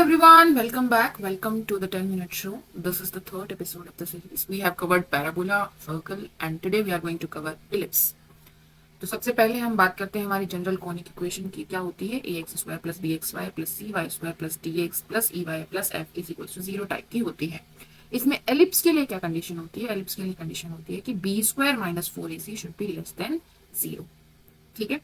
everyone, welcome back. Welcome to the 10-minute show. This is the third episode of the series. We have covered parabola, circle, and today we are going to cover ellipse. तो सबसे पहले हम बात करते हैं हमारी general conic equation की। क्या होती है? A x square plus b x y plus c y square plus d x plus e y plus f is equal to 0 type की होती है। इसमें एलिप्स के लिए क्या कंडीशन होती है? एलिप्स के लिए कंडीशन होती है कि b square minus 4ac should be less than 0। ठीक है,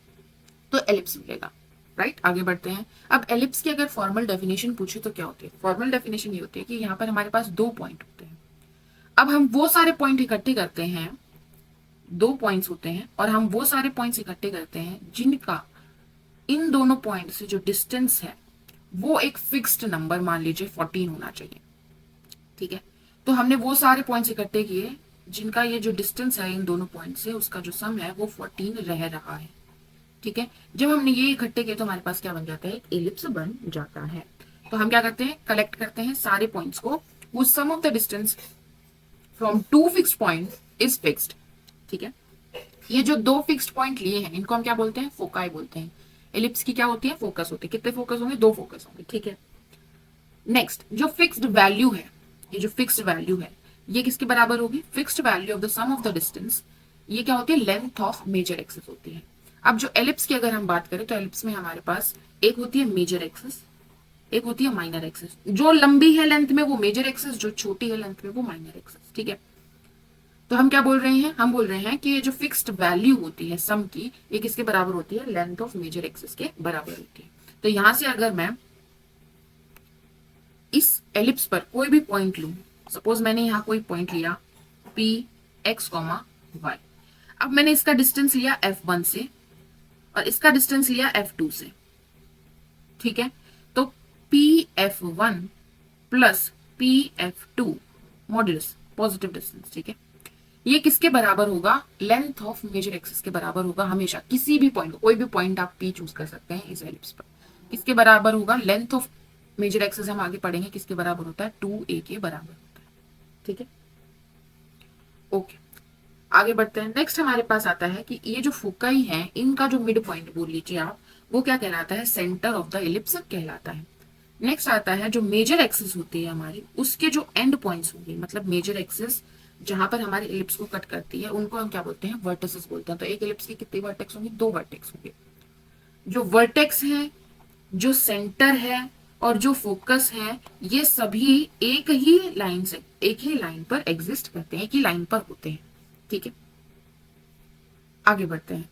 तो एलिप्स मिलेगा। राइट, आगे बढ़ते हैं। अब एलिप्स की अगर फॉर्मल डेफिनेशन पूछे तो क्या होती है? फॉर्मल डेफिनेशन ये होती है कि यहाँ पर हमारे पास दो पॉइंट होते हैं। अब हम वो सारे पॉइंट इकट्ठे करते हैं, दो पॉइंट्स होते हैं और हम वो सारे पॉइंट्स इकट्ठे करते हैं जिनका इन दोनों पॉइंट से जो डिस्टेंस है वो एक फिक्स्ड नंबर, मान लीजिए 14 होना चाहिए। ठीक है, तो हमने वो सारे पॉइंट्स इकट्ठे किए जिनका ये जो डिस्टेंस है इन दोनों पॉइंट से उसका जो सम है वो 14 रह रहा है। ठीक है, जब हमने ये इकट्ठे किए तो हमारे पास क्या बन जाता है? एक एलिप्स बन जाता है। तो हम क्या करते हैं? कलेक्ट करते हैं सारे पॉइंट्स को, वो sum of the distance from two fixed point is fixed. ठीक है, ये जो दो फिक्स्ड पॉइंट लिए हैं इनको हम क्या बोलते हैं? फोकाई बोलते हैं। एलिप्स की क्या होती है? फोकस होती है। कितने फोकस होंगे? दो फोकस होंगे। ठीक है, नेक्स्ट जो फिक्स्ड वैल्यू है, ये जो फिक्स्ड वैल्यू है ये किसके बराबर होगी? Fixed value of the sum of the distance. ये क्या होती है? लेंथ ऑफ मेजर एक्सिस होती है। अब जो एलिप्स की अगर हम बात करें तो एलिप्स में हमारे पास एक होती है मेजर एक्सिस, एक होती है माइनर एक्सिस। जो लंबी है लेंथ में वो मेजर एक्सिस, जो छोटी है लेंथ में वो माइनर एक्सिस। ठीक है, तो हम क्या बोल रहे हैं? हम बोल रहे हैं कि ये जो फिक्स्ड वैल्यू होती है सम की, ये किसके बराबर होती है? लेंथ ऑफ मेजर एक्सिस के बराबर होती है। तो यहां से अगर मैं इस एलिप्स पर कोई भी पॉइंट लूं, सपोज मैंने यहां कोई पॉइंट लिया पी एक्स कॉमा वाई। अब मैंने इसका डिस्टेंस लिया f1 से और इसका डिस्टेंस लिया f2 से। ठीक है, तो pf1 plus pf2 modulus positive distance. ठीक है, ये किसके बराबर होगा? लेंथ ऑफ मेजर एक्सिस के बराबर होगा हमेशा। किसी भी पॉइंट, कोई भी पॉइंट आप p चूज कर सकते हैं इस एलिप्स पर। किसके बराबर होगा? लेंथ ऑफ मेजर एक्सिस हम आगे पढ़ेंगे किसके बराबर होता है? 2a के बराबर होता है। ठीक है, ओके, आगे बढ़ते हैं। नेक्स्ट हमारे पास आता है कि ये जो फोकाई है इनका जो मिड पॉइंट बोल लीजिए आप, वो क्या कहलाता है? सेंटर ऑफ द एलिप्स कहलाता है। नेक्स्ट आता है जो मेजर एक्सिस होती है हमारी, उसके जो एंड पॉइंट्स होंगे, मतलब मेजर एक्सिस जहां पर हमारे एलिप्स को कट करती है उनको हम क्या बोलते हैं? वर्टिसेस बोलते हैं। तो एक एलिप्स की कितनी वर्टेक्स होंगी? दो वर्टेक्स होंगे। जो वर्टेक्स है, जो सेंटर है और जो फोकस है, ये सभी एक ही लाइन से, एक ही लाइन पर एग्जिस्ट करते हैं, एक ही लाइन पर होते हैं। ठीक है, आगे बढ़ते हैं।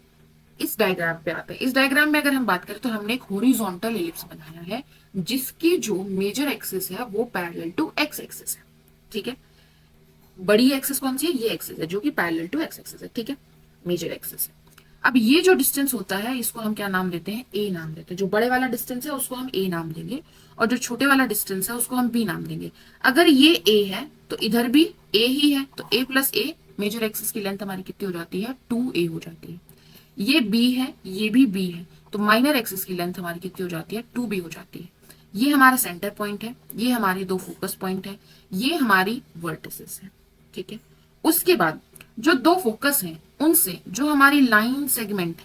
इस डायग्राम पे आते हैं। इस डायग्राम में अगर हम बात करें तो हमने एक हॉरिजॉन्टल एलिप्स बनाया है जिसकी जो मेजर एक्सिस है वो पैरेलल टू एक्स एक्सिस है। ठीक है, बड़ी एक्सिस कौन सी है? ये एक्सिस है जो कि पैरेलल टू एक्स एक्सिस है। ठीक है, मेजर एक्सिस है। अब ये जो डिस्टेंस होता है इसको हम क्या नाम देते हैं? ए नाम देते हैं। जो बड़े वाला डिस्टेंस है उसको हम ए नाम देंगे और जो छोटे वाला डिस्टेंस है उसको हम बी नाम देंगे। अगर ये ए है तो इधर भी ए ही है, तो ए प्लस ए, मेजर एक्सिस की लेंथ हमारी कितनी हो जाती है? 2a हो जाती है। ये बी है, ये भी बी है, तो माइनर एक्सिस की लेंथ हमारी कितनी हो जाती है? 2b हो जाती है। ये हमारा सेंटर पॉइंट है, ये हमारे दो फोकस पॉइंट है, ये हमारी वर्टिसेस है। ठीक है, उसके बाद जो दो फोकस हैं उनसे जो हमारी लाइन सेगमेंट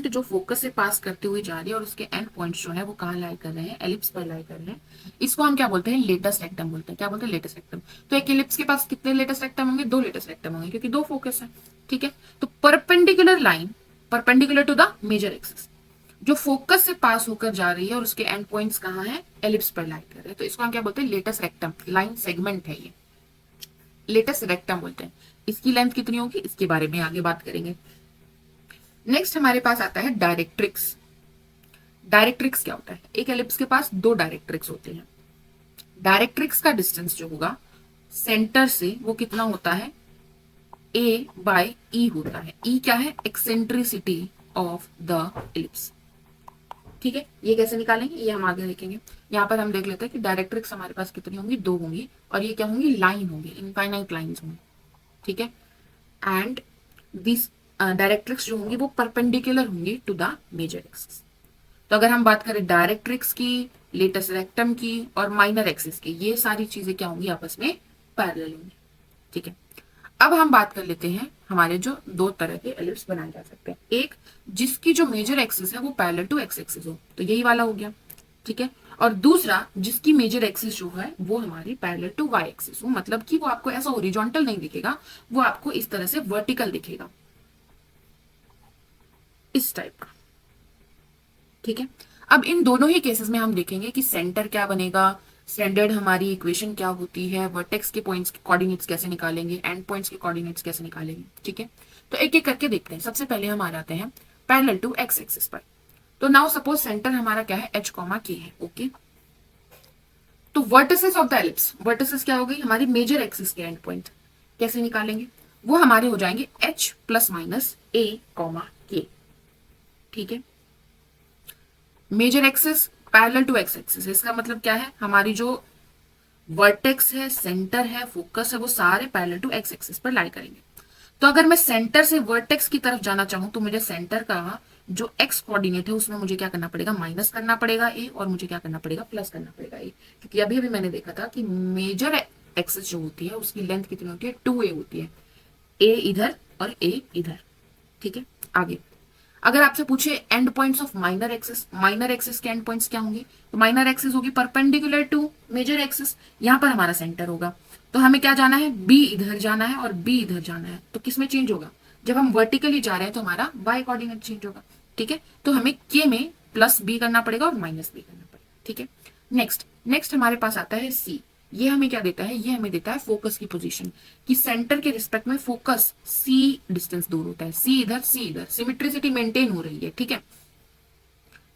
जो फोकस से पास करते हुए जा रही है और उसके एंड पॉइंट्स जो है वो कहाँ लाई कर रहे हैं? एलिप्स पर लाई कर रहे हैं। इसको हम क्या बोलते हैं? लेटेस्ट रेक्टम बोलते हैं। क्या बोलते हैं? Latus rectum. तो एक एलिप्स के पास कितने लेटेस्ट रेक्टम होंगे? दो लेटेस्ट रेक्टम होंगे क्योंकि दो फोकस है। ठीक है, तो perpendicular line, perpendicular to the major axis, जो फोकस से पास होकर जा रही है और उसके एंड पॉइंट्स कहाँ है? एलिप्स पर लाई कर रहे हैं। तो इसको हम क्या बोलते हैं? Latus rectum. लाइन सेगमेंट है ये, लेटेस्ट रेक्टम बोलते हैं। इसकी लेंथ कितनी होगी इसके बारे में आगे बात करेंगे। नेक्स्ट हमारे पास आता है डायरेक्ट्रिक्स। डायरेक्ट्रिक्स क्या होता है? एक एलिप्स के पास दो डायरेक्ट्रिक्स होते हैं। डायरेक्ट्रिक्स का डिस्टेंस जो होगा सेंटर से वो कितना होता है? a बाय ई होता है। ई क्या है? Eccentricity of the ellipse. ठीक है, ये कैसे निकालेंगे ये हम आगे देखेंगे। यहाँ पर हम देख लेते हैं कि डायरेक्ट्रिक्स हमारे पास कितनी होंगी? दो होंगी और ये क्या होंगी? लाइन होंगी, इनफाइनाइट लाइंस होंगी। ठीक है, एंड दिस डायरेक्ट्रिक्स जो होंगी वो परपेंडिकुलर होंगी टू द मेजर एक्सिस। तो अगर हम बात करें डायरेक्ट्रिक्स की, लेटेस्ट रेक्टम की और माइनर एक्सिस की, ये सारी चीजें क्या होंगी? आपस में पैरेलल होंगी। ठीक है, अब हम बात कर लेते हैं हमारे जो दो तरह के एलिप्स बनाए जा सकते हैं। एक जिसकी जो मेजर एक्सिस है वो पैरेलल टू एक्स एक्सिस हो, तो यही वाला हो गया। ठीक है। और दूसरा जिसकी मेजर एक्सिस जो है वो हमारी पैरेलल टू वाई एक्सिस हो, मतलब कि वो आपको ऐसा हॉरिजॉन्टल नहीं दिखेगा, वो आपको इस तरह से वर्टिकल दिखेगा, इस टाइप का। ठीक है। अब इन दोनों ही केसेस में हम देखेंगे कि सेंटर क्या बनेगा, स्टैंडर्ड हमारी इक्वेशन क्या होती है, वर्टेक्स के पॉइंट्स के कोऑर्डिनेट्स कैसे निकालेंगे, एंड पॉइंट्स के कोऑर्डिनेट्स कैसे निकालेंगे। ठीक है। तो एक एक करके देखते हैं। सबसे पहले हम आ जाते हैं पैरेलल टू एक्स एक्सिस पर। तो नाउ सपोज सेंटर हमारा क्या है, एच कॉमा के है। ओके। तो vertices of the ellipse, vertices क्या हो गई हमारी मेजर एक्सिस के एंड पॉइंट, कैसे निकालेंगे, वो हमारे हो जाएंगे h plus minus a comma k. ठीक है। Major axis parallel to x axis, इसका मतलब क्या है, हमारी जो वर्टेक्स है, सेंटर है, फोकस है, वो सारे पैरेलल टू एक्स एक्सिस पर लाई करेंगे। तो अगर मैं सेंटर से वर्टेक्स की तरफ जाना चाहूं तो मुझे सेंटर का जो एक्स कोऑर्डिनेट है उसमें मुझे क्या करना पड़ेगा, माइनस करना पड़ेगा ए, और मुझे क्या करना पड़ेगा, प्लस करना पड़ेगा ए। क्योंकि अभी अभी मैंने देखा था कि मेजर एक्सिस जो होती है उसकी लेंथ कितनी होती है, 2a होती है, ए इधर और ए इधर। ठीक है। आगे अगर आपसे पूछे and points of minor axis के एंड पॉइंट्स क्या होंगे, तो माइनर एक्सिस होगी परपेंडिकुलर टू मेजर एक्सिस, यहां पर हमारा सेंटर होगा। तो हमें क्या जाना है, बी इधर जाना है और बी इधर जाना है। तो किसमें चेंज होगा, जब हम वर्टिकली जा रहे हैं तो हमारा वाई कोऑर्डिनेट चेंज होगा। ठीक है। तो हमें के में प्लस बी करना पड़ेगा और माइनस बी करना पड़ेगा। ठीक है। नेक्स्ट नेक्स्ट हमारे पास आता है सी। ये हमें क्या देता है, ये हमें देता है फोकस की पोजीशन, कि सेंटर के रिस्पेक्ट में फोकस सी डिस्टेंस दूर होता है, सी इधर, सिमेट्रिसिटी मेंटेन हो रही है। ठीक है।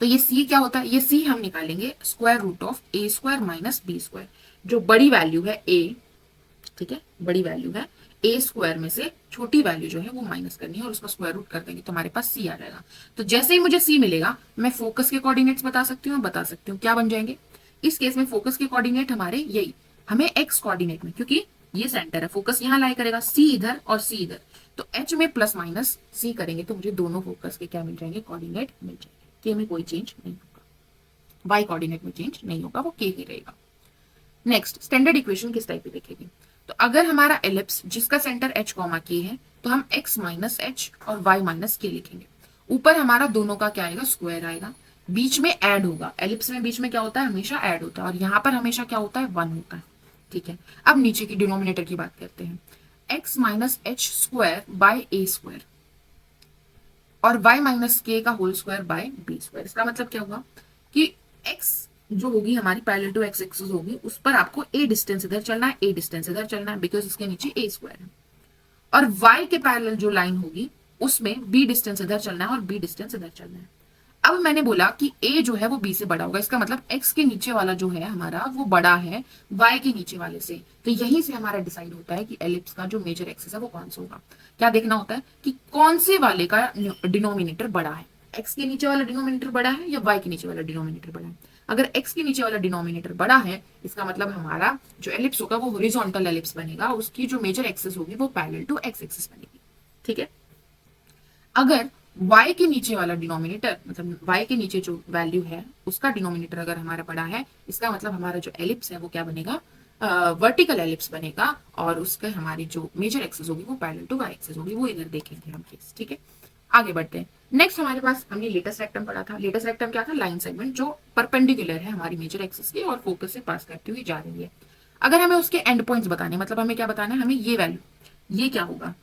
तो ये सी क्या होता है, ये सी हम निकालेंगे square root of a square minus b square. जो बड़ी वैल्यू है ए, ठीक है, बड़ी वैल्यू है ए स्क्वायर में से छोटी वैल्यू जो है वो माइनस करनी है और उसका स्क्वायर रूट कर देंगे तो हमारे पास सी आ जाएगा। तो जैसे ही मुझे सी मिलेगा मैं फोकस के कोऑर्डिनेट्स बता सकती हूँ, क्या बन जाएंगे। इस केस में फोकस के कोऑर्डिनेट हमारे यही, हमें एक्स कोऑर्डिनेट में, क्योंकि ये सेंटर है, फोकस यहाँ लाई करेगा, सी इधर और सी इधर, तो एच में प्लस माइनस सी करेंगे तो मुझे दोनों फोकस के क्या मिल जाएंगे, कोऑर्डिनेट मिल जाएंगे। के में कोई चेंज नहीं होगा, वाई कोऑर्डिनेट में चेंज नहीं होगा, वो के ही रहेगा। नेक्स्ट स्टैंडर्ड इक्वेशन किस टाइप की देखेगी, तो अगर हमारा एलिप्स जिसका सेंटर एच कॉमा के है तो हम एक्स माइनस एच और वाई माइनस के लिखेंगे। ऊपर हमारा दोनों का क्या आएगा, स्क्वायर आएगा, बीच में ऐड होगा, एलिप्स में बीच में क्या होता है, हमेशा ऐड होता है, और यहाँ पर हमेशा क्या होता है, 1 होता है। ठीक है। अब नीचे की डिनोमिनेटर की बात करते हैं, x minus h square by a square और y माइनस के का whole square by b square. इसका मतलब क्या हुआ कि x जो होगी हमारी पैरेलल टू एक्स एक्सिस होगी, उस पर आपको a डिस्टेंस इधर चलना है, a डिस्टेंस इधर चलना है, बिकॉज इसके नीचे a स्क्वायर है। और y के पैरेलल जो लाइन होगी उसमें b डिस्टेंस इधर चलना है और b डिस्टेंस इधर चलना है। अब मैंने बोला कि a जो है वो b से बड़ा होगा, इसका मतलब x के नीचे वाला जो है हमारा वो बड़ा है y के नीचे वाले से। तो यहीं से हमारा डिसाइड होता है कि एलिप्स का जो मेजर एक्सिस है वो कौन सा होगा। क्या देखना होता है कि कौन से वाले का डिनोमिनेटर बड़ा है, x के नीचे वाला डिनोमिनेटर बड़ा है या y के नीचे वाला डिनोमिनेटर बड़ा है। अगर x के नीचे वाला डिनोमिनेटर बड़ा है, इसका मतलब हमारा जो एलिप्स होगा वो हॉरिजॉन्टल एलिप्स बनेगा, उसकी जो मेजर एक्सिस होगी वो पैरेलल टू एक्स एक्सिस बनेगी। ठीक है। अगर y के नीचे वाला डिनोमिनेटर, मतलब y के नीचे जो वैल्यू है उसका डिनोमिनेटर अगर हमारा बड़ा है, इसका मतलब हमारा जो एलिप्स है वो क्या बनेगा, वर्टिकल एलिप्स बनेगा, और उसके हमारी जो मेजर एक्सिस होगी वो पैरेलल टू y एक्सिस होगी, वो इधर देखेंगे हम केस। ठीक है। आगे बढ़ते हैं। नेक्स्ट हमारे पास हमने लेटेस्ट रेक्टम पढ़ा था। लेटेस्ट रेक्टम क्या था, लाइन सेगमेंट जो परपेंडिकुलर है हमारी मेजर एक्सिस के और फोकस से पास करती हुई जा रही है। अगर हमें उसके एंड पॉइंट्स बताने, मतलब हमें क्या बताना है, हमें ये वैल्यू, ये क्या होगा,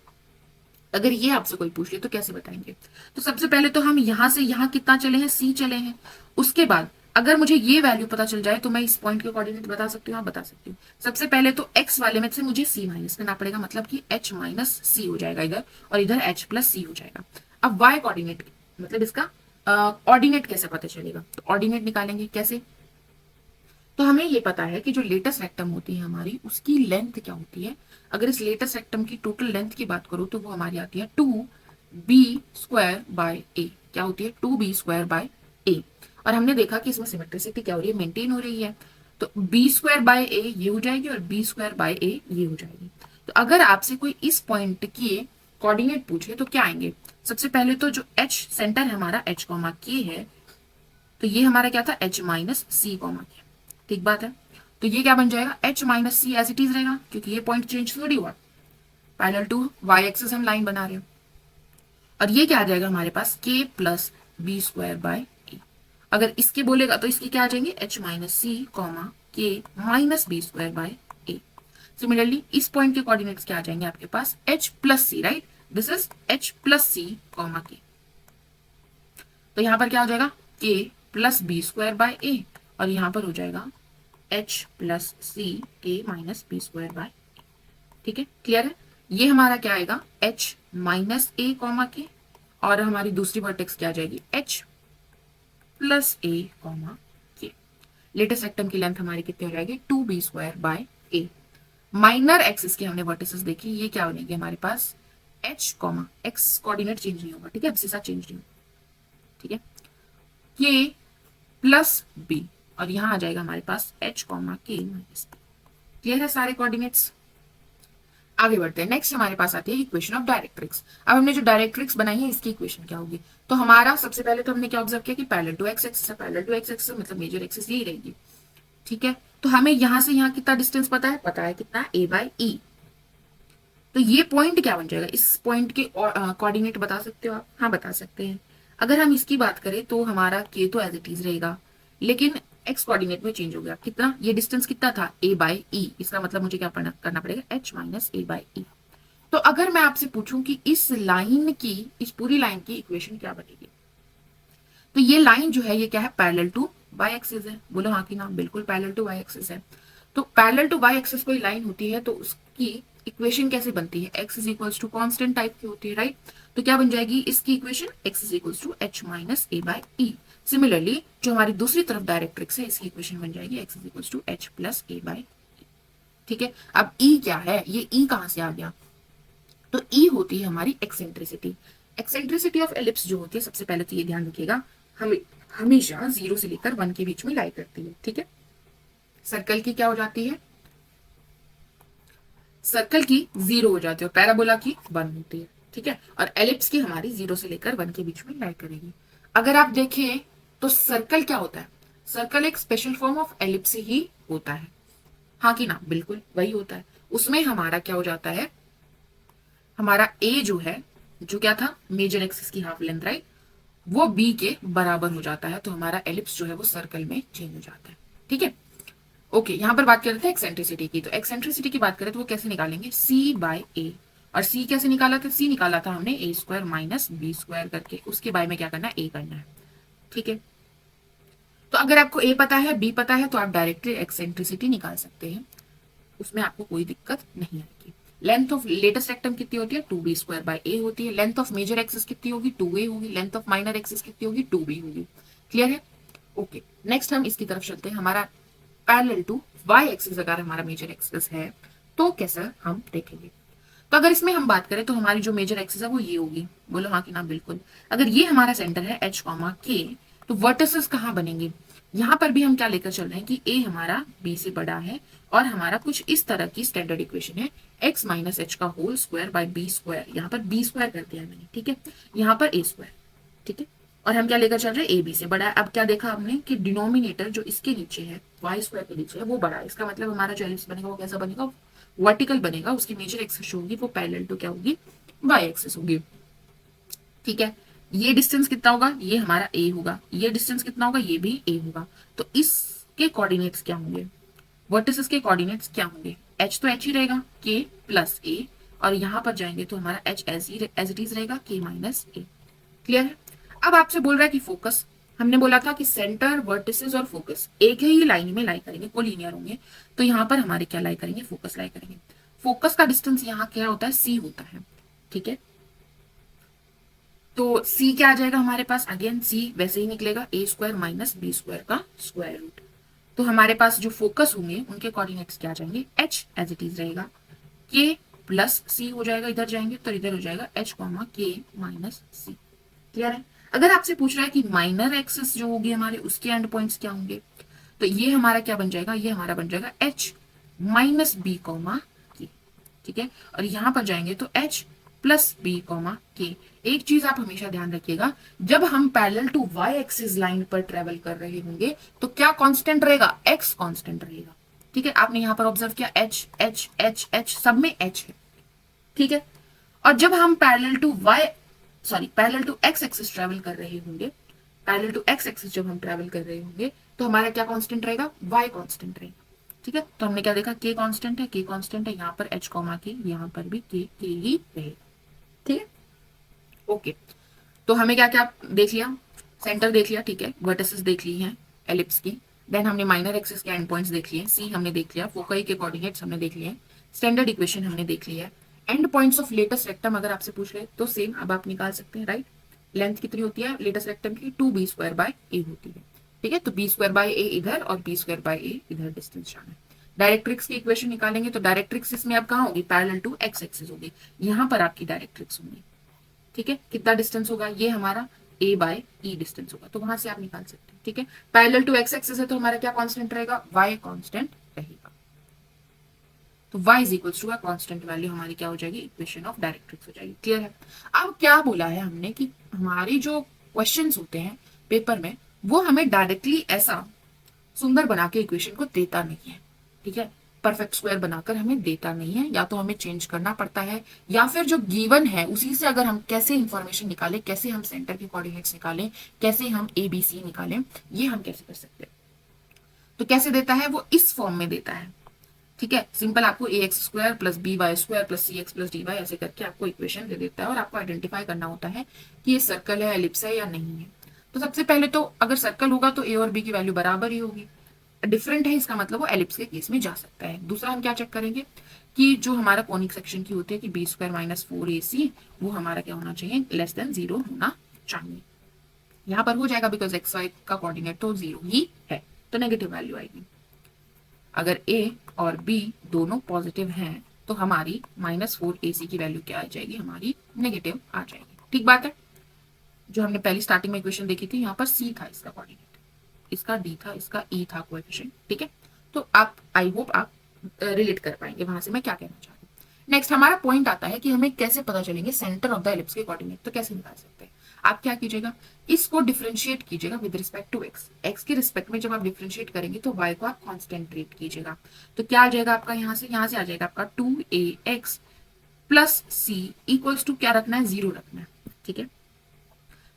अगर ये आपसे कोई पूछ ले तो कैसे बताएंगे। तो सबसे पहले तो हम यहां से यहां कितना चले हैं, सी चले हैं। उसके बाद अगर मुझे ये वैल्यू पता चल जाए तो मैं इस पॉइंट के कोऑर्डिनेट बता सकती हूँ, आप बता सकती हूँ। सबसे पहले तो एक्स वाले में से मुझे सी माइनस करना पड़ेगा, मतलब कि एच माइनस सी हो जाएगा इधर, और इधर एच प्लस सी हो जाएगा। अब वाई कोऑर्डिनेट, मतलब इसका ऑर्डिनेट कैसे पता चलेगा, तो ऑर्डिनेट निकालेंगे कैसे। तो हमें ये पता है कि जो लेटेस्ट रेक्टम होती है हमारी, उसकी लेंथ क्या होती है। अगर इस लेटेस्ट रेक्टम की टोटल लेंथ की बात करूं तो वो हमारी आती है 2b स्क्वायर बाय ए। क्या होती है, 2b स्क्वायर बाय ए। और हमने देखा कि इसमें सिमेट्रिसिटी क्या हो रही है, मेंटेन हो रही है। तो b स्क्वायर बाय ए ये हो जाएगी और b स्क्वायर बाय ए ये हो जाएगी। तो अगर आपसे कोई इस पॉइंट की कोऑर्डिनेट पूछे तो क्या आएंगे, सबसे पहले तो जो h सेंटर हमारा h कॉमा के है, तो ये हमारा क्या था, h minus c comma k. ठीक बात है। तो ये क्या बन जाएगा, h minus c as it is रहेगा, क्योंकि ये पॉइंट चेंज थोड़ी हुआ, पैरेलल टू वाई एक्सिस हम लाइन बना रहे हो। और ये क्या आ जाएगा हमारे पास, k plus b square by a. अगर इसके बोलेगा तो इसके क्या आ जाएंगे h minus c comma k minus b square by a. Similarly इस पॉइंट के कोऑर्डिनेट्स क्या आ जाएंगे आपके पास h plus c, right, this is h plus c comma k. तो यहां पर क्या हो जाएगा k plus b square by a, और यहां पर हो जाएगा h प्लस सी के माइनस बी स्क्वायर बाय। ठीक है, क्लियर है। ये हमारा क्या आएगा h माइनस ए कॉमा के, और हमारी दूसरी वर्टेक्स क्या आ जाएगी h प्लस ए कॉमा के। लेटेस्ट रेक्टम की लेंथ हमारी कितनी हो जाएगी 2b square by A. Minor axis की हमने वर्टिसेस देखी, ये क्या बनेगी हमारे पास h comma x coordinate change नहीं होगा, ठीक है, साथ चेंज नहीं होगा, ठीक है, k प्लस b, और यहां आ जाएगा हमारे पास h comma k minus b। Clear है सारे कोऑर्डिनेट्स। आगे बढ़ते हैं, नेक्स्ट हमारे पास आती है इक्वेशन ऑफ डायरेक्ट्रिक्स। अब हमने जो डायरेक्ट्रिक्स बनाई है इसकी इक्वेशन क्या होगी, तो हमारा सबसे पहले तो हमने क्या ऑब्जर्व किया कि पैरेलल टू एक्स एक्सिस है, पैरेलल टू एक्स एक्सिस मतलब मेजर एक्सिस यही रहेगी, ठीक है। तो हमें यहां से यहां कितना डिस्टेंस पता है कितना a बाय ई। तो ये पॉइंट क्या बन जाएगा, इस पॉइंट के कोऑर्डिनेट बता सकते हो आप? हाँ बता सकते हैं। अगर हम इसकी बात करें तो हमारा k तो एज इट इज रहेगा, लेकिन x कोऑर्डिनेट में चेंज हो गया, कितना, ये डिस्टेंस कितना था a बाय ई, इसका मतलब मुझे क्या करना पड़ेगा h माइनस ए बाय ई। तो अगर मैं आपसे पूछूं कि इस लाइन की, इस पूरी लाइन की इक्वेशन क्या बनेगी, तो ये लाइन जो है ये क्या है पैरेलल टू वाई एक्सिस है, बोलो हाँ कि ना, बिल्कुल पैरेलल टू वाई एक्सिस है। तो पैरेलल टू वाई एक्सिस कोई लाइन होती है तो उसकी इक्वेशन कैसे बनती है, x is equals to constant type की होती है, राइट। तो क्या बन जाएगी इसकी equation x is equals to h minus a by e. Similarly जो हमारी दूसरी तरफ डायरेक्ट्रिक्स है इसकी इक्वेशन बन जाएगी x is equals to h plus a by e, ठीक है। अब e क्या है, ये e कहां से आ गया, तो e होती है हमारी एक्सेंट्रिसिटी। एक्सेंट्रिसिटी ऑफ एलिप्स जो होती है, सबसे पहले तो ये ध्यान रखिएगा, हमेशा 0 से लेकर 1 के बीच में लाई करती है, ठीक है। सर्कल की क्या हो जाती है, सर्कल की 0 हो जाती है और पैराबोला की 1 होती है, ठीक है। और एलिप्स की हमारी 0 से लेकर 1 के बीच में लाई करेगी। अगर आप देखें तो सर्कल क्या होता है, सर्कल एक स्पेशल फॉर्म ऑफ एलिप्स ही होता है, हाँ कि ना, बिल्कुल वही होता है। उसमें हमारा क्या हो जाता है, हमारा ए जो है, जो क्या था मेजर एक्सिस की हाफ लेंथ, राइट, वो बी के बराबर हो जाता है, तो हमारा एलिप्स जो है वो सर्कल में चेंज हो जाता है, ठीक है। ओके, यहां पर बात करते हैं एक्सेंट्रिसिटी की। तो एक्सेंट्रिसिटी की बात करें तो वो कैसे निकालेंगे, c बाय ए, और c कैसे निकाला था, c निकाला था हमने a square minus b square करके, उसके बाय में क्या करना है a करना है, ठीक है। तो अगर आपको a पता है b पता है तो आप डायरेक्टली एक्सेंट्रिसिटी निकाल सकते हैं, उसमें आपको कोई दिक्कत नहीं आएगी। लेंथ ऑफ लेटेस्ट रेक्टम कितनी होती है 2b स्क्वायर बाय a होती है। लेंथ ऑफ मेजर एक्सिस कितनी होगी 2a होगी। लेंथ ऑफ माइनर एक्सिस कितनी होगी 2b होगी। क्लियर है, ओके। नेक्स्ट हम इसकी तरफ चलते हैं, हमारा पैरेलल टू y एक्सिस अगर हमारा मेजर एक्सिस है तो कैसा हम देखेंगे। तो अगर इसमें हम बात करें तो हमारी जो मेजर एक्सिस है वो ये होगी, बोलो हाँ कि ना, बिल्कुल। अगर ये हमारा सेंटर है h कॉमा k, तो वर्टिसेस कहाँ बनेंगे, यहां पर भी हम क्या लेकर चल रहे हैं कि a हमारा b से बड़ा है, और हमारा कुछ इस तरह की स्टैंडर्ड इक्वेशन है x माइनस एच का whole square by b square, यहाँ पर b स्क्वायर कर दिया है मैंने, ठीक है, यहाँ पर a स्क्वायर, ठीक है। और हम क्या लेकर चल रहे हैं, ए बी से बड़ा है। अब क्या देखा हमने कि डिनोमिनेटर जो इसके नीचे है वाई स्क्वायर के नीचे है वो बड़ा है, इसका मतलब हमारा जो एलिप्स बनेगा वो कैसा बनेगा, वर्टिकल बनेगा, उसकी मेजर एक्सिस होगी वो पैरेलल टू क्या होगी, वाई एक्सिस होगी, ठीक है। ये डिस्टेंस कितना होगा, ये हमारा ए होगा, ये डिस्टेंस कितना होगा, ये भी ए होगा। तो इसके कोऑर्डिनेट्स क्या होंगे, वर्टिसेस के कोऑर्डिनेट्स क्या होंगे, एच तो एच ही रहेगा, के प्लस ए, और यहां पर जाएंगे तो हमारा एच एज इट इज रहेगा, के माइनस ए। क्लियर है। अब आपसे बोल रहा है कि फोकस, हमने बोला था कि सेंटर, वर्टिसेस और फोकस एक ही लाइन में लाई करेंगे, कोलिनियर होंगे, तो यहाँ पर हमारे क्या लाई करेंगे, फोकस लाई करेंगे। फोकस का डिस्टेंस यहाँ क्या होता है, सी होता है, ठीक है। तो सी क्या आ जाएगा हमारे पास, अगेन सी वैसे ही निकलेगा, ए स्क्वायर माइनस बी स्क्वायर का स्क्वायर रूट। तो हमारे पास जो फोकस होंगे उनके कोऑर्डिनेट्स क्या आ जाएंगे, एच एज इट इज रहेगा, के प्लस सी हो जाएगा, इधर जाएंगे तो इधर हो जाएगा एच कॉमा के माइनस सी। क्लियर है। अगर आपसे पूछ रहा है कि माइनर एक्सिस जो होगी हमारे उसके एंड पॉइंट्स क्या होंगे, तो ये हमारा क्या बन जाएगा, ये हमारा बन जाएगा H minus B comma k, ठीक है। और यहां पर जाएंगे तो एच प्लस बी कॉमा के। एक चीज आप हमेशा ध्यान रखिएगा, जब हम parallel to y axis line पर ट्रेवल कर रहे होंगे तो क्या कांस्टेंट रहेगा, एक्स कांस्टेंट रहेगा, ठीक है। आपने यहां पर ऑब्जर्व किया एच एच एच एच, सब में एच है, ठीक है। और जब हम parallel to x axis travel कर रहे होंगे, पैरेलल टू एक्स एक्सिस जब हम ट्रेवल कर रहे होंगे तो हमारा क्या कांस्टेंट रहेगा, वाई कांस्टेंट रहेगा। ठीक है, तो हमने क्या देखा, के कांस्टेंट है, के कांस्टेंट है, यहाँ पर एच कॉमा के, यहाँ पर भी के ही रहेगा। ठीक है, ओके। तो हमें क्या क्या देख लिया, सेंटर देख लिया, ठीक है, वर्टिसेस देख ली हैं एलिप्स की, देन हमने माइनर एक्सिस के एंड पॉइंट्स देख लिए, सी हमने देख लिया, फोकई के कोऑर्डिनेट्स हमने देख लिए, स्टैंडर्ड इक्वेशन हमने देख लिया है, and points of latus rectum अगर आपसे पूछ ले तो सेम अब आप निकाल सकते हैं, राइट। लेंथ कितनी होती है लेटेस्ट रेक्टम की, 2b² बाय ए होती है। ठीक है, तो b² बाय ए इधर और b² बाय ए इधर डिस्टेंस जाना है। डायरेक्ट्रिक्स की इक्वेशन निकालेंगे तो डायरेक्ट्रिक्स इसमें अब कहाँ होगी, पैरेलल टू एक्स एक्सिस होगी, यहाँ पर आपकी डायरेक्ट्रिक्स होंगी। ठीक है, कितना डिस्टेंस होगा, ये हमारा a बाय ई डिस्टेंस होगा, तो वहां से आप निकाल सकते हैं। ठीक है, पैरेलल टू एक्स एक्सिस है तो हमारा क्या कांस्टेंट रहेगा, y कांस्टेंट रहेगा। तो y is equal to constant value हमारी क्या हो जाएगी, इक्वेशन ऑफ डायरेक्ट्रिक्स हो जाएगी। क्लियर है। अब क्या बोला है हमने कि हमारी जो क्वेश्चंस होते हैं पेपर में वो हमें डायरेक्टली ऐसा सुंदर बना के इक्वेशन को देता नहीं है। ठीक है, परफेक्ट स्क्वायर बनाकर हमें देता नहीं है, या तो हमें चेंज करना पड़ता है, या फिर जो गिवन है उसी से अगर हम कैसे इंफॉर्मेशन निकालें, कैसे हम सेंटर के कोऑर्डिनेट्स निकालें, कैसे हम ABC निकालें, ये हम कैसे कर सकते हैं। तो कैसे देता है, वो इस फॉर्म में देता है। ठीक है, सिंपल आपको ax² plus by² plus cx plus dy ऐसे करके आपको इक्वेशन दे देता है और आपको आइडेंटिफाई करना होता है कि ये सर्कल है, एलिप्स है या नहीं है। तो सबसे पहले तो अगर सर्कल होगा तो a और b की वैल्यू बराबर ही होगी, डिफरेंट है इसका मतलब वो एलिप्स के केस में जा सकता है। दूसरा हम क्या चेक करेंगे कि जो हमारा कोनिक सेक्शन की होती है कि b² माइनस 4ac वो हमारा क्या होना चाहिए, लेस देन 0 होना चाहिए। यहाँ पर हो जाएगा बिकॉज एक्स वाई का कोऑर्डिनेट तो 0 ही है, तो नेगेटिव वैल्यू आएगी। अगर a और b दोनों पॉजिटिव हैं तो हमारी -4ac की वैल्यू क्या आ जाएगी, हमारी नेगेटिव आ जाएगी। ठीक बात है, जो हमने पहली स्टार्टिंग में इक्वेशन देखी थी यहाँ पर c था इसका कोऑर्डिनेट, इसका d था, इसका e था कोएफिशिएंट। ठीक है, तो आप आई होप आप रिलेट कर पाएंगे वहां से मैं क्या कहना चाह रही हूँ। नेक्स्ट हमारा पॉइंट आता है कि हमें कैसे पता चलेंगे सेंटर ऑफ द एलिप्स के कोऑर्डिनेट, तो कैसे निकाल सकते हैं। आप क्या कीजिएगा, इसको डिफरेंशिएट कीजिएगा with respect to x, x के रिस्पेक्ट में जब आप डिफरेंशिएट करेंगे तो y को आप कांस्टेंट ट्रीट कीजिएगा। तो क्या आ जाएगा आपका, यहाँ से आ जाएगा आपका 2ax plus c equals to क्या रखना है, 0 रखना है। ठीक है,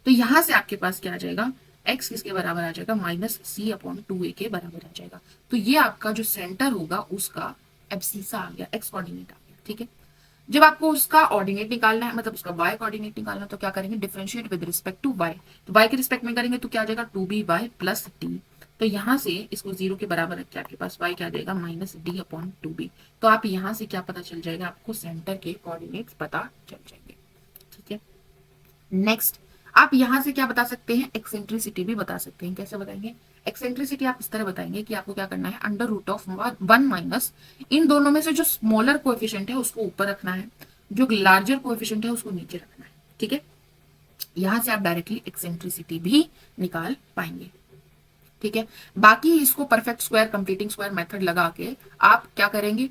तो यहां से आपके पास क्या आ जाएगा, x किसके बराबर आ जाएगा, -c/2a के बराबर आ जाएगा। तो ये आपका जो सेंटर होगा उसका एब्सिसा आ गया, x कोऑर्डिनेट आ गया। ठीक है, जब आपको उसका ऑर्डिनेट निकालना है, मतलब उसका y कोऑर्डिनेट निकालना है, तो क्या करेंगे, differentiate with respect to y। तो y के रिस्पेक्ट में करेंगे तो क्या आ जाएगा, 2by प्लस d। तो यहाँ से इसको 0 के बराबर रख के आपके पास y क्या आ जाएगा, -d/2b। तो आप यहाँ से क्या पता चल जाएगा, आपको सेंटर के कोऑर्डिनेट्स पता चल जाएंगे। ठीक है, नेक्स्ट आप यहाँ से क्या बता सकते हैं, एक्सेंट्रिसिटी भी बता सकते हैं। कैसे बताएंगे, एक्सेंट्रिसिटी आप इस तरह बताएंगे कि आपको क्या करना है, √1 माइनस इन दोनों में से जो स्मॉलर कोएफिशिएंट है उसको ऊपर रखना है, जो लार्जर कोएफिशिएंट है उसको नीचे रखना है। ठीक है, यहां से आप डायरेक्टली एक्सेंट्रिसिटी भी निकाल पाएंगे। ठीक है, बाकी इसको perfect square, completing square method लगा के आप क्या करेंगे,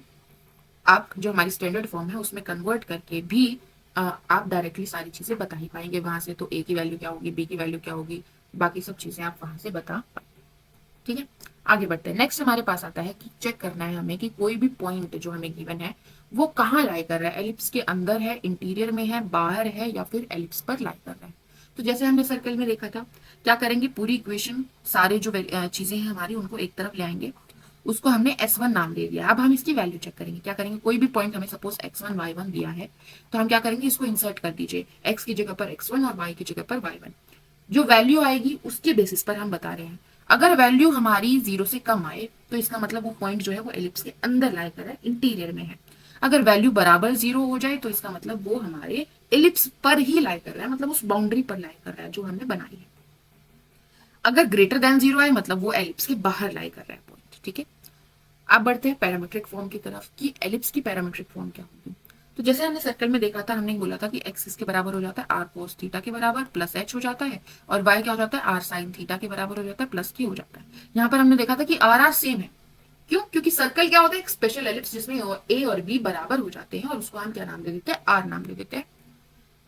आप जो हमारी स्टैंडर्ड फॉर्म है उसमें कन्वर्ट करके भी आप डायरेक्टली सारी चीजें बता ही पाएंगे। वहां से तो a की वैल्यू क्या होगी, b की वैल्यू क्या होगी, बाकी सब चीजें आप वहां से बता पाएंगे। ठीक है, आगे बढ़ते हैं। नेक्स्ट हमारे पास आता है कि चेक करना है हमें कि कोई भी पॉइंट जो हमें गिवन है वो कहाँ लाई कर रहा है, एलिप्स के अंदर है, इंटीरियर में है, बाहर है, या फिर एलिप्स पर लाई कर रहा है। तो जैसे हमने सर्कल में देखा था, क्या करेंगे, पूरी इक्वेशन सारे जो चीजें हैं हमारी उनको एक तरफ ले आएंगे, उसको हमने S1 नाम दे दिया। अब हम इसकी वैल्यू चेक करेंगे। क्या करेंगे, कोई भी पॉइंट हमें सपोज x1 y1 दिया है तो हम क्या करेंगे, इसको इंसर्ट कर दीजिए, x की जगह पर x1 और y की जगह पर y1। जो वैल्यू आएगी उसके बेसिस पर हम बता रहे हैं। अगर वैल्यू हमारी 0 से कम आए तो इसका मतलब वो पॉइंट जो है वो एलिप्स के अंदर लाई कर रहा है, इंटीरियर में है। अगर वैल्यू बराबर 0 हो जाए तो इसका मतलब वो हमारे एलिप्स पर ही लाई कर रहा है, मतलब उस बाउंड्री पर लाई कर रहा है जो हमने बनाई है। अगर ग्रेटर देन 0 आए मतलब वो एलिप्स के बाहर लाई कर रहा है पॉइंट। ठीक है, अब बढ़ते हैं पैरामीट्रिक फॉर्म की तरफ कि एलिप्स की पैरामीट्रिक फॉर्म क्या होगी। तो जैसे हमने सर्कल में देखा था, हमने बोला था कि x इसके बराबर हो जाता है r cos थीटा के बराबर प्लस h हो जाता है, और y क्या हो जाता है, r sin थीटा के बराबर हो जाता है प्लस q हो जाता है। यहाँ पर हमने देखा था कि r सेम है, क्यों, क्योंकि सर्कल क्या होता है, एक स्पेशल एलिप्स जिसमें a और b बराबर हो जाते हैं और उसको हम क्या नाम दे देते हैं, r नाम दे देते हैं।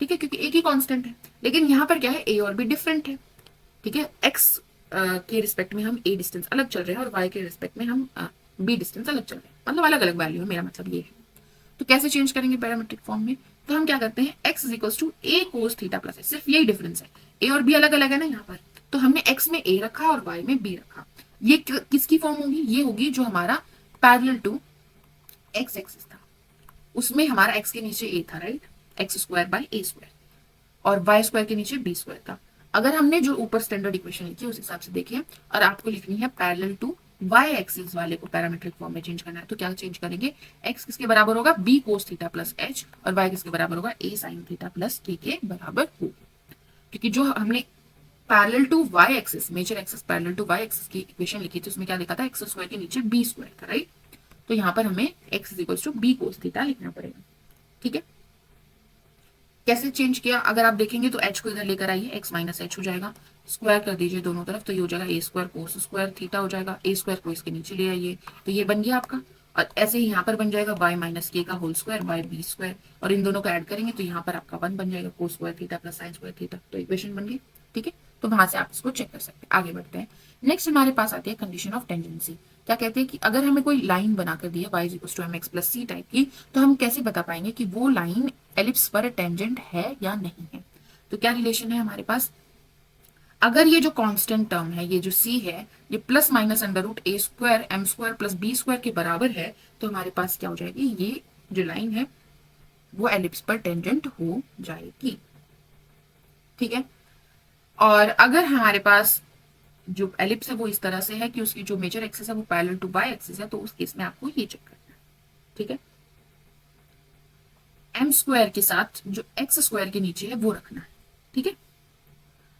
ठीक है, क्योंकि एक ही कॉन्स्टेंट है। लेकिन यहाँ पर क्या है, a और b डिफरेंट है। ठीक है, x के रिस्पेक्ट में हम a डिस्टेंस अलग चल रहे हैं और y के रिस्पेक्ट में हम b डिस्टेंस अलग चल रहे हैं, मतलब अलग अलग वैल्यू है, मेरा मतलब ये है। तो कैसे चेंज करेंगे पैरामीट्रिक फॉर्म में, तो हम क्या करते हैं, x is equal to a cos theta plus h, सिर्फ यही डिफरेंस है, a और b अलग अलग है ना यहाँ पर, तो हमने x में a रखा और y में b रखा। ये किसकी फॉर्म होगी? ये होगी जो हमारा पैरेलल टू x एक्सिस था, उसमें हमारा x के नीचे a था, right, x square by a square, और y स्क्वायर के नीचे b स्क्वायर था। अगर हमने जो ऊपर स्टैंडर्ड इक्वेशन लिखी है उस हिसाब से देखें और आपको लिखनी है पैरेलल टू y एक्सिस वाले को पैरामीट्रिक फॉर्म में चेंज करना है, तो क्या चेंज करेंगे? x किसके बराबर होगा? b cos theta plus h, और y किसके बराबर होगा? a sin theta plus k के बराबर हो। क्योंकि जो हमने parallel to y axis, major axis parallel to y axis की इक्वेशन लिखी थी उसमें क्या लिखा था? x स्क्वायर के नीचे b स्क्वायर था, राइट। तो यहाँ पर हमें x is equal to b cos theta लिखना पड़ेगा, ठीक है। कैसे चेंज किया? अगर आप देखेंगे तो h को इधर लेकर आइए, x माइनस h हो जाएगा, स्क्वायर कर दीजिए दोनों तरफ, तो ये हो जाएगा a square cos square theta हो जाएगा, a स्क्वायर को इसके नीचे ले आइए तो ये बन गया आपका। और ऐसे ही यहाँ पर बन जाएगा y माइनस के का whole square by b square, और इन दोनों को ऐड करेंगे तो यहाँ पर आपका 1 बन जाएगा cos square theta plus sine square theta, तो इक्वेशन बन गई, ठीक है। तो वहां से आप इसको चेक कर सकते हैं। आगे बढ़ते हैं। नेक्स्ट हमारे पास आती है कंडीशन ऑफ टेंजेंसी। क्या कहते हैं कि अगर हमें कोई लाइन बनाकर दी है y is equal to mx plus c type की, तो हम कैसे बता पाएंगे कि वो लाइन एलिप्स पर टेंजेंट है या नहीं है? तो क्या रिलेशन है हमारे पास? अगर ये जो कांस्टेंट टर्म है, ये जो c है, ये plus minus under root a square m square plus b square के बराबर है, तो हमारे पास क्या हो जाएगी? ये जो लाइन है वो एलिप्स पर टेंजेंट हो जाएगी, ठीक है। और अगर हमारे पास जो एलिप्स है वो इस तरह से है कि उसकी जो मेजर एक्सिस है वो पैरेलल टू y एक्सिस है, तो उस केस में आपको ये चेक करना है, ठीक है। m स्क्वायर के साथ जो x स्क्वायर के नीचे है वो रखना है, ठीक है।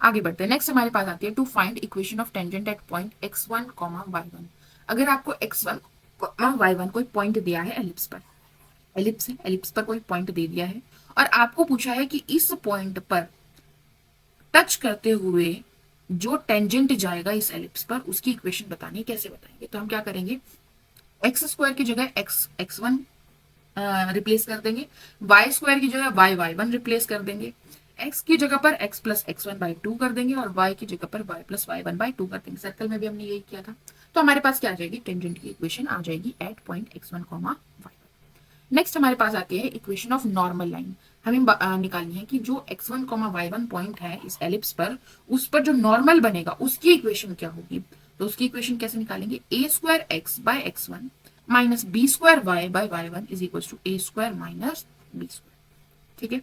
आगे बढ़ते हैं। नेक्स्ट हमारे पास आती है to find equation of tangent at point x1, y1। अगर आपको x1, y1 कोई पॉइंट दिया है एलिप्स पर, एलिप्स है, एलिप्स पर कोई पॉइंट दे दिया है और आपको पूछा है कि इस पॉइंट पर टच करते हुए जो टेंजेंट जाएगा इस एलिप्स पर उसकी इक्वेशन बतानी है। कैसे बताएंगे? तो हम क्या करेंगे? एक्स स्क्वायर की जगह x1 रिप्लेस कर देंगे, y स्क्वायर की जगह y1 रिप्लेस कर देंगे, x की जगह पर x प्लस x1 बाई 2 कर देंगे और y की जगह पर y प्लस y1 बाई 2 कर देंगे। सर्कल में भी हमने यही किया था। तो हमारे पास क्या आ जाएगी? टेंजेंट की इक्वेशन आ जाएगी eight point x1, y1। Next हमारे पास आती है इक्वेशन ऑफ नॉर्मल लाइन। हमें निकालनी है कि जो x1, y1 पॉइंट है इस एलिप्स पर, उस पर जो नॉर्मल बनेगा उसकी इक्वेशन क्या होगी? तो उसकी इक्वेशन कैसे निकालेंगे? a square x by x1 minus b square y by y1 is equal to a square minus b square, ठीक है।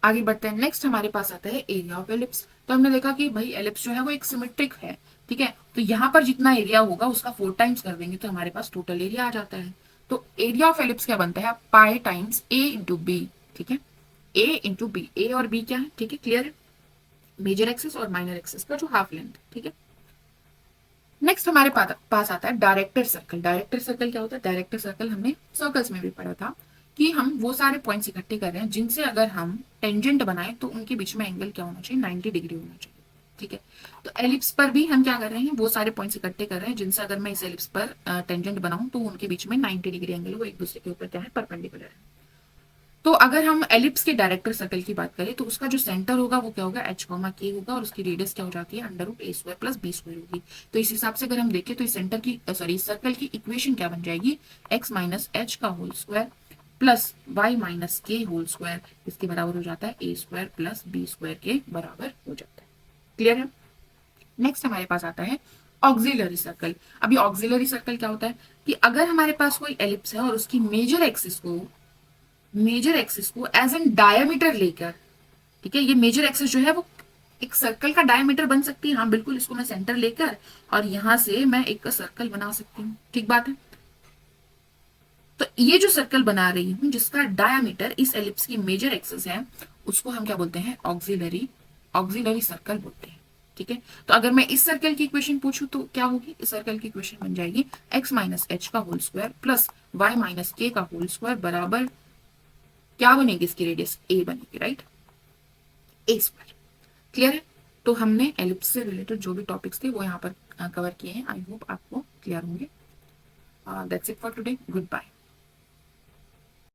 आगे बढ़ते हैं। नेक्स्ट हमारे पास आता है एरिया ऑफ एलिप्स। तो हमने देखा कि भाई एलिप्स जो है वो एक सिमेट्रिक है, ठीक है। तो यहाँ पर जितना एरिया होगा उसका 4 टाइम्स कर देंगे तो हमारे पास टोटल एरिया आ जाता है। तो एरिया ऑफ एलिप्स क्या बनता है? Pi times a into b, ठीक है। a इंटू बी, a और b क्या है? ठीक है, क्लियर है। मेजर एक्सिस और माइनर एक्सिस का जो हाफ लेंथ, ठीक है। नेक्स्ट हमारे पास आता है डायरेक्टर सर्कल। डायरेक्टर सर्कल क्या होता है? डायरेक्टर सर्कल हमने सर्कल्स में भी पढ़ा था कि हम वो सारे पॉइंट्स इकट्ठे कर रहे हैं जिनसे अगर हम टेंजेंट बनाए तो उनके बीच में एंगल क्या होना चाहिए? 90 डिग्री होना चाहिए, ठीक है। तो एलिप्स पर भी हम क्या कर रहे हैं? वो सारे पॉइंट्स इकट्ठे कर रहे हैं जिनसे अगर मैं इस एलिप्स पर टेंजेंट बनाऊं तो उनके बीच में 90 डिग्री एंगल वो एक दूसरे के ऊपर क्या है? परपेंडिकुलर है। तो अगर हम एलिप्स के डायरेक्टर सर्कल की बात करें तो उसका जो सेंटर होगा वो क्या होगा? h k होगा और उसकी रेडियस क्या हो जाती है? Under root a square plus b square होगी। तो इस हिसाब से अगर हम देखें तो इस सेंटर की इस सर्कल की इक्वेशन क्या बन जाएगी? x माइनस h का whole square plus y minus k whole square, इसके बराबर हो जाता है a square plus b square के बराबर हो जाता है। क्लियर है। नेक्स्ट हमारे पास आता है ऑक्सिलरी सर्कल। अभी ऑक्सिलरी सर्कल क्या होता है कि अगर हमारे पास कोई एलिप्स है और उसकी मेजर एक्सिस को एज एन डायमीटर लेकर, ठीक है, ये मेजर एक्सिस जो है वो एक सर्कल का डायमीटर बन सकती है। हाँ बिल्कुल, इसको मैं सेंटर लेकर और यहां से मैं एक सर्कल बना सकती हूँ, ठीक बात है। तो ये जो सर्कल बना रही हूं जिसका डायमीटर इस एलिप्स की मेजर एक्सिस है उसको हम क्या बोलते हैं? ऑक्सिलरी सर्कल बोलते हैं, ठीक है। तो अगर मैं इस सर्कल की इक्वेशन पूछूं तो क्या होगी? इस सर्कल की इक्वेशन बन जाएगी x माइनस एच का whole square plus y minus k का होल स्क्वायर बराबर क्या बनेगी? इसकी रेडियस a बनेगी, राइट, a स्क्वायर। क्लियर है। तो हमने एलिप्स से रिलेटेड जो भी टॉपिक्स थे वो यहाँ पर कवर किए हैं। आई होप आपको क्लियर होंगे। That's it for today. Good bye.